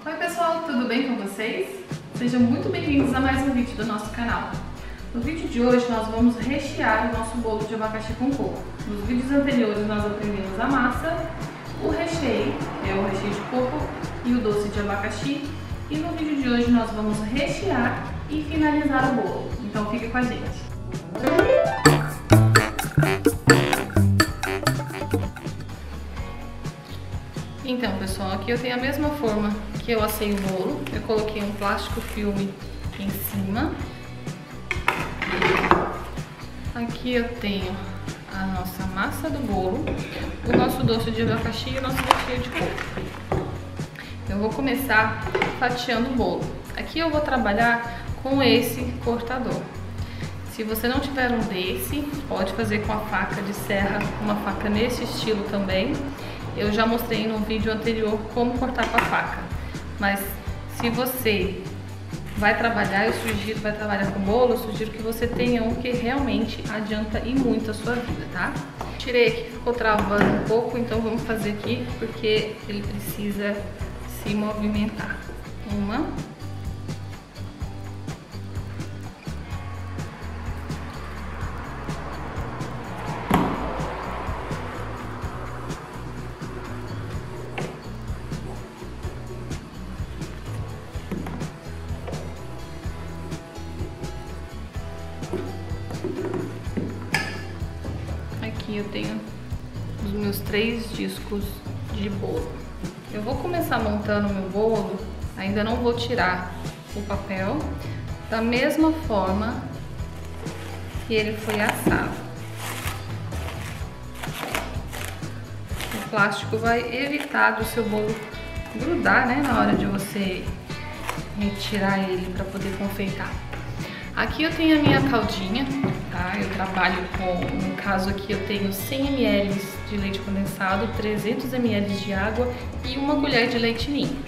Oi pessoal, tudo bem com vocês? Sejam muito bem-vindos a mais um vídeo do nosso canal. No vídeo de hoje nós vamos rechear o nosso bolo de abacaxi com coco. Nos vídeos anteriores nós aprendemos a massa, o recheio, que é o recheio de coco, e o doce de abacaxi. E no vídeo de hoje nós vamos rechear e finalizar o bolo. Então fique com a gente. Então pessoal, aqui eu tenho a mesma forma que eu assei o bolo. Eu coloquei um plástico filme em cima. Aqui eu tenho a nossa massa do bolo, o nosso doce de abacaxi e o nosso recheio de coco. Eu vou começar fatiando o bolo. Aqui eu vou trabalhar com esse cortador. Se você não tiver um desse, pode fazer com a faca de serra, uma faca nesse estilo também. Eu já mostrei no vídeo anterior como cortar com a faca. Mas se você vai trabalhar, vai trabalhar com bolo, eu sugiro que você tenha um que realmente adianta e muito a sua vida, tá? Tirei aqui, ficou travando um pouco, então vamos fazer aqui, porque ele precisa se movimentar. Uma. Aqui eu tenho os meus 3 discos de bolo. Eu vou começar montando meu bolo, ainda não vou tirar o papel, da mesma forma que ele foi assado. O plástico vai evitar do seu bolo grudar, né, na hora de você retirar ele para poder confeitar. Aqui eu tenho a minha caldinha, tá? Eu trabalho com, no caso aqui eu tenho 100 ml de leite condensado, 300 ml de água e uma colher de leite ninho.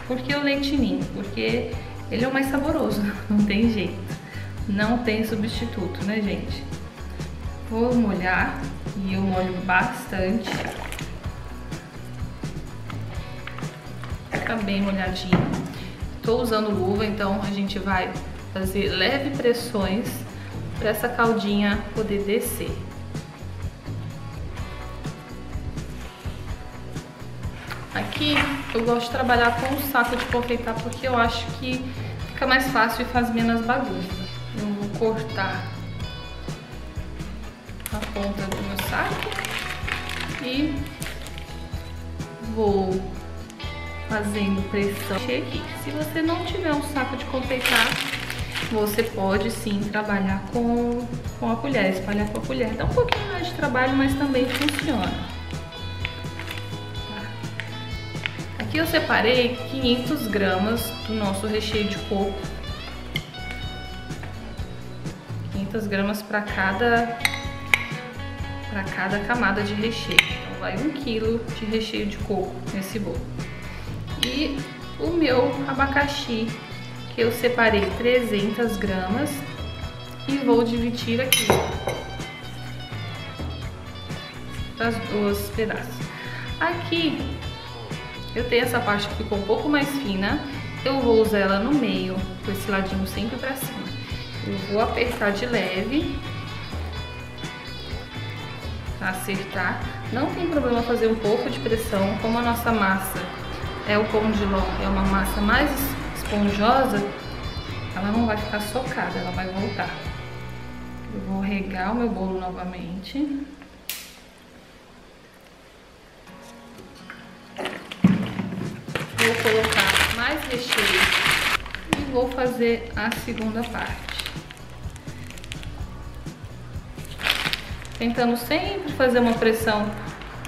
Por que o leite ninho? Porque ele é o mais saboroso, não tem jeito. Não tem substituto, né, gente? Vou molhar e eu molho bastante. Fica bem molhadinho. Tô usando luva, então a gente vai fazer leve pressões para essa caldinha poder descer. Aqui eu gosto de trabalhar com um saco de confeitar porque eu acho que fica mais fácil e faz menos bagunça. Eu vou cortar a ponta do meu saco e vou fazendo pressão aqui. Se você não tiver um saco de confeitar, você pode sim trabalhar com a colher, espalhar com a colher. Dá um pouquinho mais de trabalho, mas também funciona. Aqui eu separei 500 gramas do nosso recheio de coco. 500 gramas para cada camada de recheio. Então vai 1 kg de recheio de coco nesse bolo. E o meu abacaxi, que eu separei 300 gramas e vou dividir aqui das 2 pedaços. Aqui eu tenho essa parte que ficou um pouco mais fina, eu vou usar ela no meio, com esse ladinho sempre pra cima. Eu vou apertar de leve pra acertar. Não tem problema fazer um pouco de pressão, como a nossa massa é o pão de ló, é uma massa mais esponjosa, ela não vai ficar socada, ela vai voltar. Eu vou regar o meu bolo novamente. Vou colocar mais recheio e vou fazer a segunda parte. Tentando sempre fazer uma pressão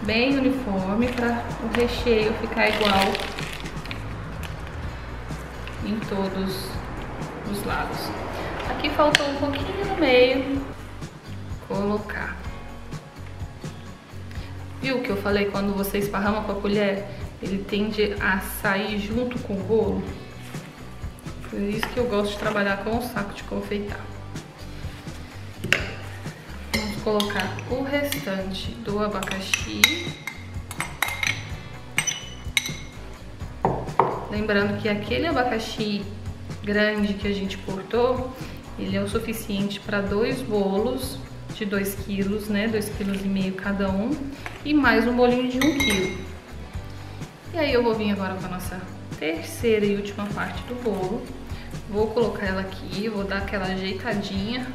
bem uniforme para o recheio ficar igual em todos os lados. Aqui faltou um pouquinho no meio. Colocar. Viu que eu falei, quando você esparrama com a colher, ele tende a sair junto com o bolo? Por isso que eu gosto de trabalhar com o saco de confeitar. Vamos colocar o restante do abacaxi. Lembrando que aquele abacaxi grande que a gente cortou, ele é o suficiente para 2 bolos de 2 quilos, né? 2,5 kg cada um, e mais um bolinho de 1 kg. E aí eu vou vir agora com a nossa terceira e última parte do bolo. Vou colocar ela aqui, vou dar aquela ajeitadinha.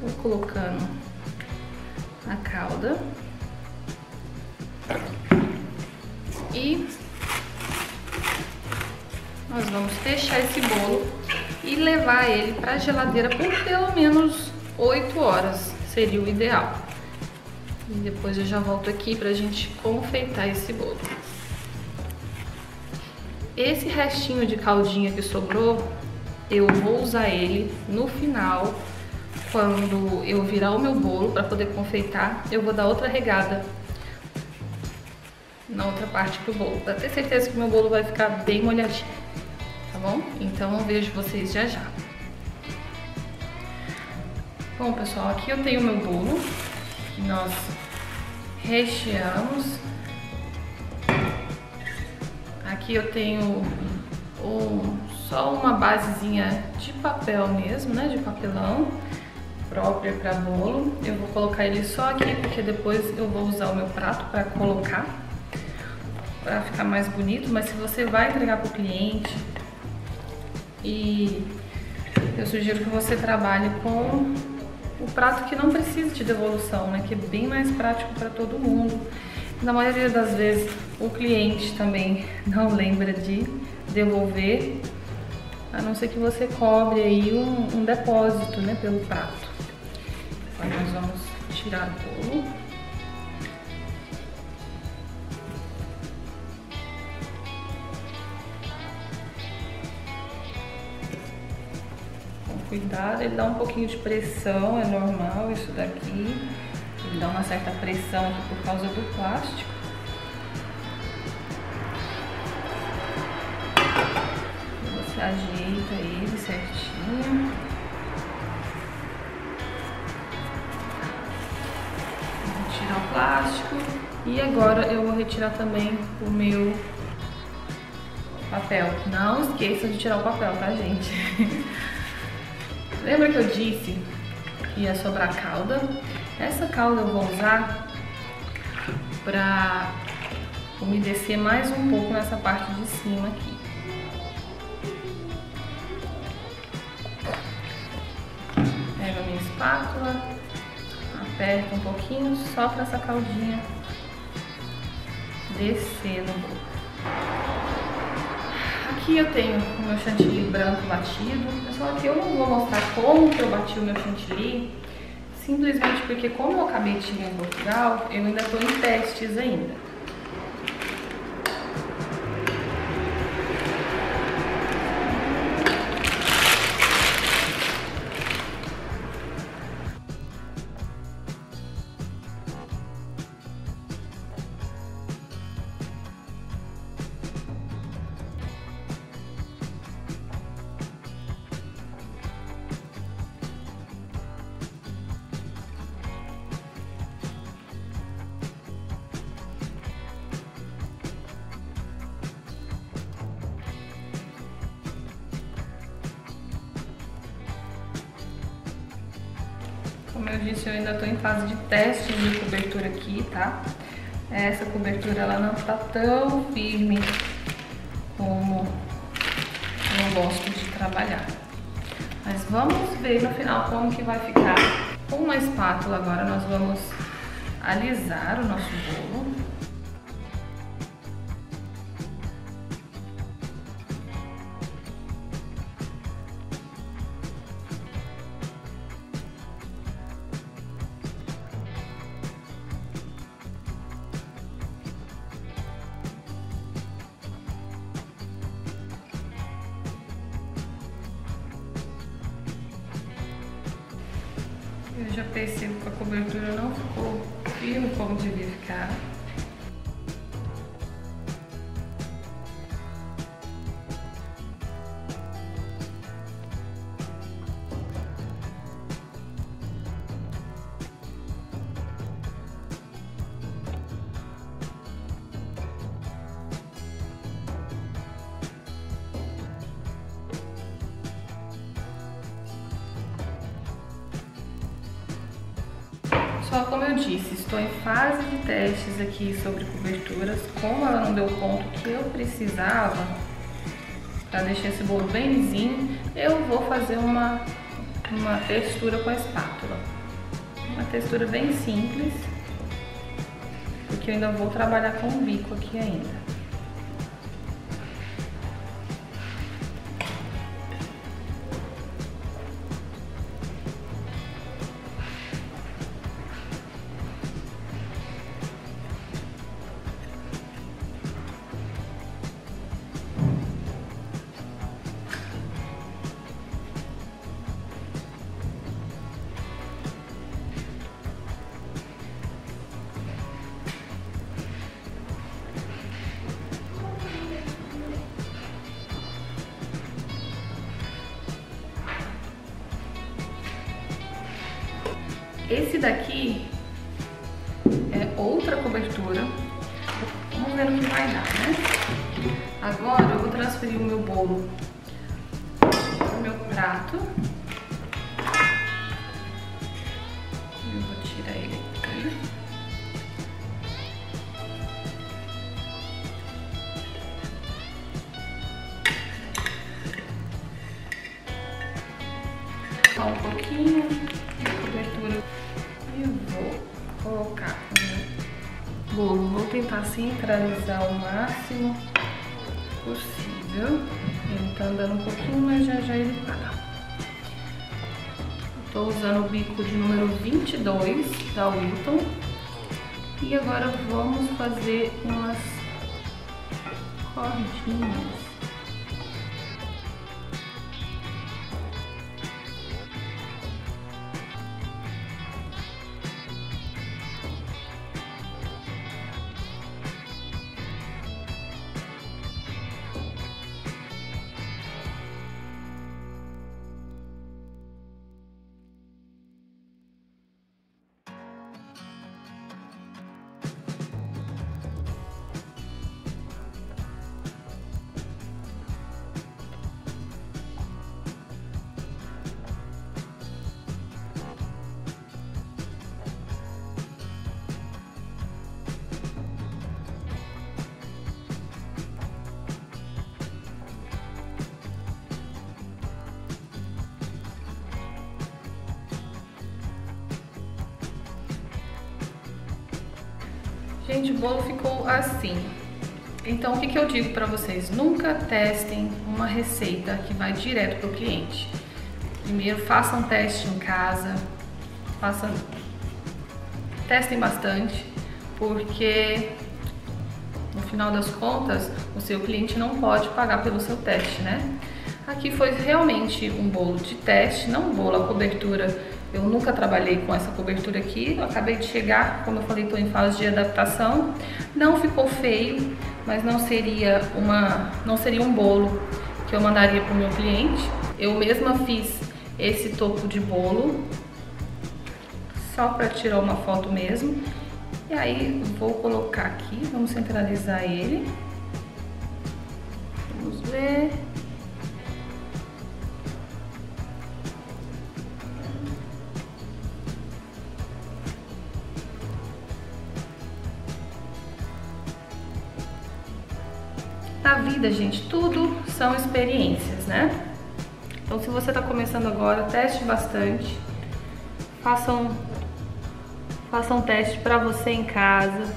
Vou colocando a calda e nós vamos fechar esse bolo e levar ele para a geladeira por pelo menos 8 horas, seria o ideal. E depois eu já volto aqui para a gente confeitar esse bolo. Esse restinho de caldinha que sobrou, eu vou usar ele no final. Quando eu virar o meu bolo para poder confeitar, eu vou dar outra regada na outra parte do bolo, para ter certeza que o meu bolo vai ficar bem molhadinho, tá bom? Então eu vejo vocês já já. Bom, pessoal, aqui eu tenho o meu bolo, que nós recheamos. Aqui eu tenho só uma basezinha de papel mesmo, né, de papelão, própria para bolo. Eu vou colocar ele só aqui porque depois eu vou usar o meu prato para colocar, para ficar mais bonito. Mas se você vai entregar para o cliente, e eu sugiro que você trabalhe com o prato que não precisa de devolução, né, que é bem mais prático para todo mundo. Na maioria das vezes o cliente também não lembra de devolver, a não ser que você cobre aí um depósito, né, pelo prato. Agora nós vamos tirar o bolo. Com cuidado, ele dá um pouquinho de pressão, é normal isso daqui. Ele dá uma certa pressão aqui por causa do plástico. Você ajeita ele certinho. Tirar o plástico. E agora eu vou retirar também o meu papel. Não esqueça de tirar o papel, tá, gente? Lembra que eu disse que ia sobrar calda? Essa calda eu vou usar para umedecer mais um pouco nessa parte de cima aqui. Pego a minha espátula, aperto um pouquinho só para essa caldinha descer no bolo. Aqui eu tenho o meu chantilly branco batido. Pessoal, aqui eu não vou mostrar como que eu bati o meu chantilly, simplesmente porque como eu acabei de chegar em Portugal, eu ainda estou em testes ainda. Como eu disse, eu ainda estou em fase de teste de cobertura aqui, tá? Essa cobertura ela não tá tão firme como eu gosto de trabalhar. Mas vamos ver no final como que vai ficar. Com uma espátula agora nós vamos alisar o nosso bolo. Eu já percebo que a cobertura não ficou firme como devia ficar. Pessoal, como eu disse, estou em fase de testes aqui sobre coberturas. Como ela não deu o ponto que eu precisava para deixar esse bolo bem lisinho, eu vou fazer uma textura com a espátula. Uma textura bem simples, porque eu ainda vou trabalhar com o bico aqui ainda. Esse daqui é outra cobertura. Vamos ver o que vai dar, né? Agora eu vou transferir o meu bolo para o meu prato. Eu vou tirar ele aqui. Só um pouquinho de cobertura. E vou colocar o bolo. Vou tentar centralizar o máximo possível. Ele tá andando um pouquinho, mas já ele para. Tô usando o bico de número 22 da Wilton. E agora vamos fazer umas cordinhas. Gente, o bolo ficou assim. Então, o que eu digo pra vocês? Nunca testem uma receita que vai direto pro cliente. Primeiro, façam um teste em casa. Testem bastante, porque no final das contas, o seu cliente não pode pagar pelo seu teste, né? Aqui foi realmente um bolo de teste, não um bolo, a cobertura. Eu nunca trabalhei com essa cobertura aqui, eu acabei de chegar, como eu falei, estou em fase de adaptação. Não ficou feio, mas não seria um bolo que eu mandaria para o meu cliente. Eu mesma fiz esse topo de bolo, só para tirar uma foto mesmo. E aí vou colocar aqui, vamos centralizar ele. Vamos ver. Na vida, gente, tudo são experiências, né? Então, se você tá começando agora, teste bastante. Faça um teste pra você em casa,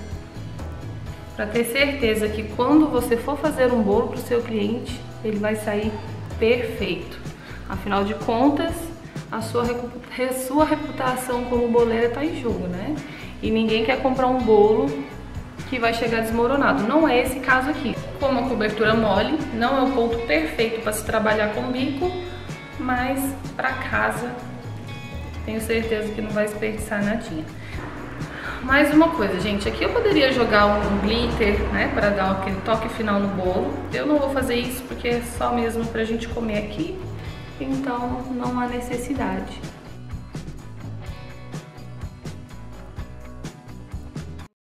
pra ter certeza que quando você for fazer um bolo pro seu cliente, ele vai sair perfeito. Afinal de contas, a sua reputação como boleira tá em jogo, né? E ninguém quer comprar um bolo que vai chegar desmoronado. Não é esse caso aqui. Como a cobertura mole, não é o ponto perfeito para se trabalhar com bico, mas para casa tenho certeza que não vai desperdiçar nadinha. Mais uma coisa, gente, aqui eu poderia jogar um glitter, né, para dar aquele toque final no bolo. Eu não vou fazer isso porque é só mesmo pra gente comer aqui, então não há necessidade.